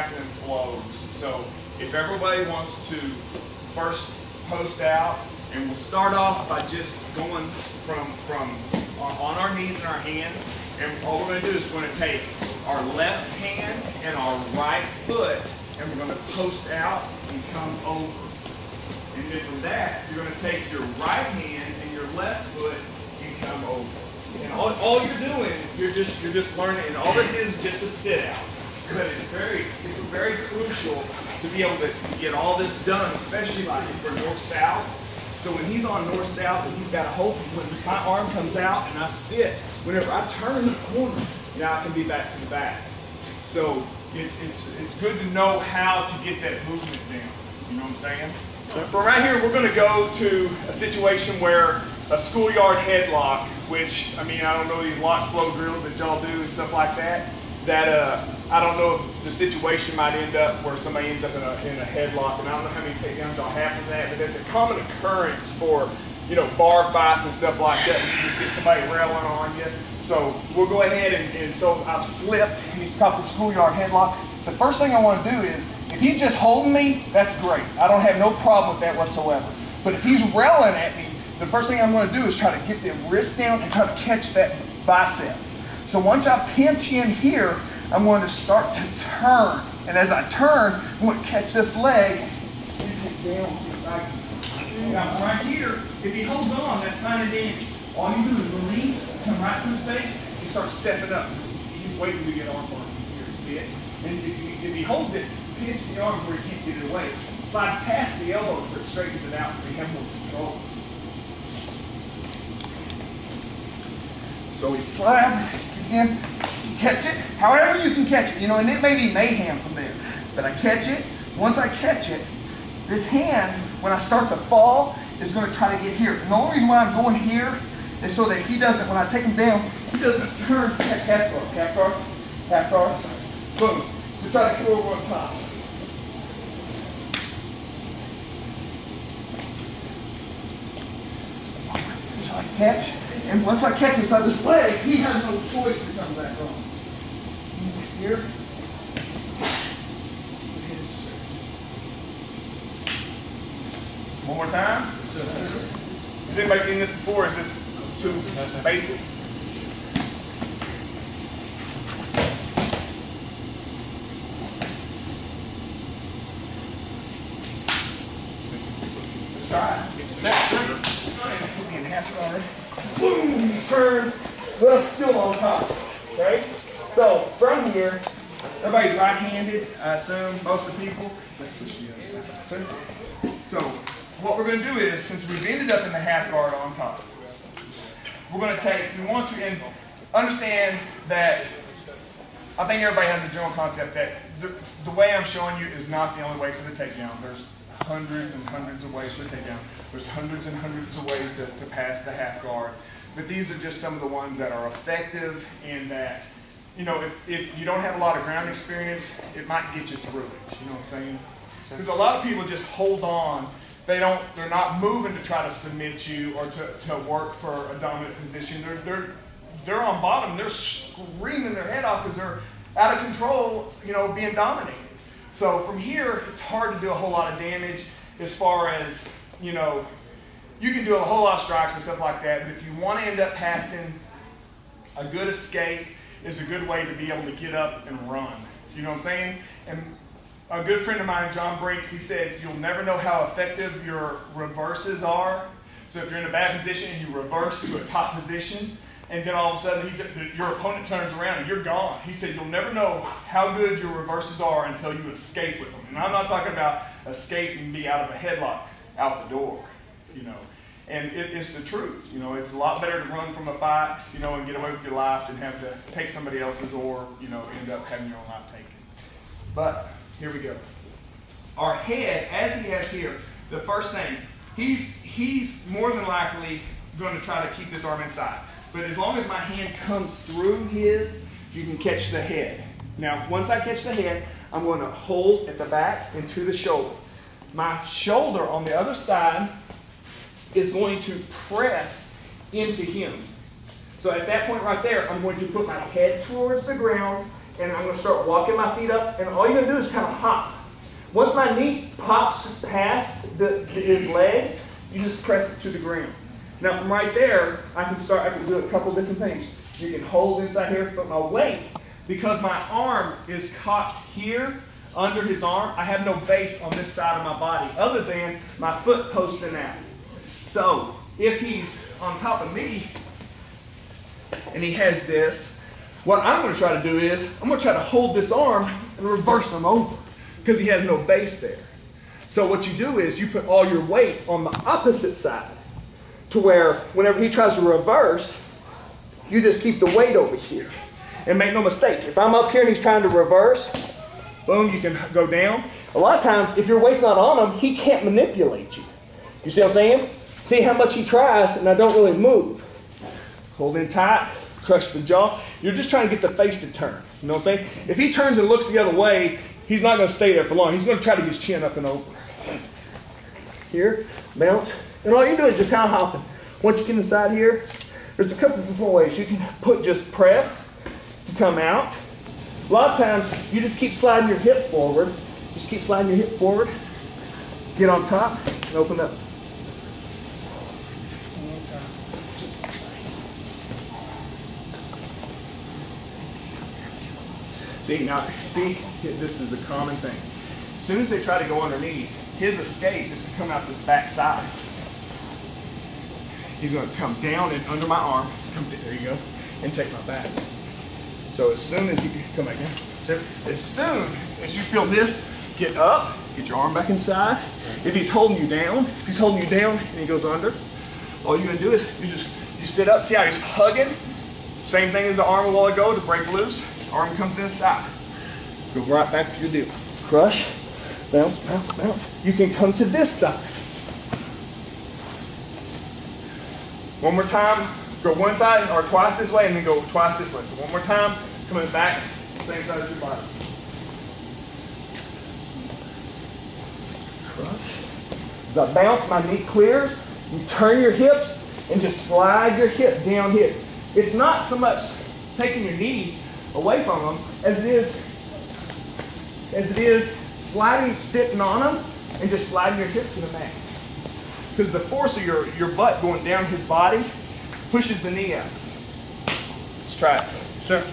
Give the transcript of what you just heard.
grappling flows. So if everybody wants to first post out, and we'll start off by just going from on our knees and our hands, and all we're going to do is we're going to take our left hand and our right foot, and we're going to post out and come over. And then from that, you're going to take your right hand and your left foot and come over. And all you're doing, you're just learning, and all this is just a sit out. But it's very crucial to be able to get all this done, especially like for north-south. So when he's on north-south and he's got a hold, when my arm comes out and I sit, whenever I turn the corner, now I can be back to the back. So it's good to know how to get that movement down. You know what I'm saying? So from right here, we're going to go to a situation where a schoolyard headlock, which, I mean, I don't know these lock flow drills that y'all do and stuff like that, I don't know if the situation might end up where somebody ends up in a headlock, and I don't know how many takedowns y'all have from that, but that's a common occurrence for, you know, bar fights and stuff like that. You just get somebody railing on you. So we'll go ahead and so I've slipped, and he's caught the schoolyard headlock. The first thing I want to do is, if he's just holding me, that's great. I don't have no problem with that whatsoever. But if he's railing at me, the first thing I'm going to do is try to get the wrist down and try to catch that bicep. So once I pinch in here, I'm going to start to turn. And as I turn, I'm going to catch this leg and take down to the side. Now right here, if he holds on, that's fine and dandy. All you do is release, come right to his face, and start stepping up. He's waiting to get arm bar here, you see it? And if he holds it, pinch the arm where he can't get it away. Slide past the elbows where it straightens it out, so you have more control. So we slide, gets in, catch it, however you can catch it, you know, and it may be mayhem from there. But I catch it. Once I catch it, this hand, when I start to fall, is going to try to get here. And the only reason why I'm going here is so that he doesn't, when I take him down, he doesn't turn half guard, half guard, half guard, boom, to try to come over on top. So I catch, and once I catch inside this leg, he has no choice to come back on. Here. One more time. Has anybody seen this before? Is this too basic? Let's try it. Get your set. Put me in half guard. Boom! Turns. Well, it's still on top. Okay? So from here, everybody's right-handed, I assume, most of the people. Let's switch to the other side. So what we're going to do is, since we've ended up in the half guard on top, we're going to take, we want to understand that, I think everybody has a general concept that the way I'm showing you is not the only way for the takedown. There's hundreds and hundreds of ways for the takedown. There's hundreds and hundreds of ways to pass the half guard. But these are just some of the ones that are effective, and that, you know, if you don't have a lot of ground experience, it might get you through it. You know what I'm saying? Because a lot of people just hold on. They're not moving to try to submit you or to work for a dominant position. They're on bottom. They're screaming their head off because they're out of control, you know, being dominated. So from here, it's hard to do a whole lot of damage as far as, you know, you can do a whole lot of strikes and stuff like that, but if you want to end up passing, a good escape is a good way to be able to get up and run. You know what I'm saying? And a good friend of mine, John Brinks, he said, you'll never know how effective your reverses are. So if you're in a bad position and you reverse to a top position, and then all of a sudden your opponent turns around and you're gone. He said, you'll never know how good your reverses are until you escape with them. And I'm not talking about escape and be out of a headlock, out the door, you know. And it's the truth, you know. It's a lot better to run from a fight, you know, and get away with your life than have to take somebody else's, or, you know, end up having your own life taken. But here we go. Our head, as he has here, the first thing, he's more than likely going to try to keep this arm inside. But as long as my hand comes through his, you can catch the head. Now, once I catch the head, I'm going to hold at the back and to the shoulder. My shoulder on the other side is going to press into him. So at that point right there, I'm going to put my head towards the ground and I'm gonna start walking my feet up, and all you're gonna do is kind of hop. Once my knee pops past his legs, you just press it to the ground. Now from right there, I can do a couple different things. You can hold inside here, but my weight, because my arm is caught here under his arm, I have no base on this side of my body other than my foot posting out. So if he's on top of me and he has this, what I'm going to try to do is I'm going to try to hold this arm and reverse him over because he has no base there. So what you do is you put all your weight on the opposite side to where whenever he tries to reverse, you just keep the weight over here. And make no mistake, if I'm up here and he's trying to reverse, boom, you can go down. A lot of times, if your weight's not on him, he can't manipulate you. You see what I'm saying? See how much he tries and I don't really move. Hold in tight, crush the jaw. You're just trying to get the face to turn. You know what I'm saying? If he turns and looks the other way, he's not going to stay there for long. He's going to try to get his chin up and over. Here, bounce. And all you do is just kind of hopping. Once you get inside here, there's a couple different ways. You can put just press to come out. A lot of times, you just keep sliding your hip forward. Just keep sliding your hip forward. Get on top and open up. See, this is a common thing. As soon as they try to go underneath, his escape is to come out this back side. He's going to come down and under my arm, there you go, and take my back. So as soon as he can come back down, as soon as you feel this, get up, get your arm back inside. If he's holding you down, and he goes under, all you're going to do is you sit up. See how he's hugging? Same thing as the arm a while ago to break loose. Arm comes inside. Go right back to your deal. Crush, bounce, bounce, bounce. You can come to this side. One more time, go one side or twice this way and then go twice this way. So one more time, coming back, same side as your body. Crush. As I bounce, my knee clears. You turn your hips and just slide your hip down his. It's not so much taking your knee away from him as it is sliding, sitting on him and just sliding your hip to the mat. Because the force of your butt going down his body pushes the knee out. Let's try it. Sir.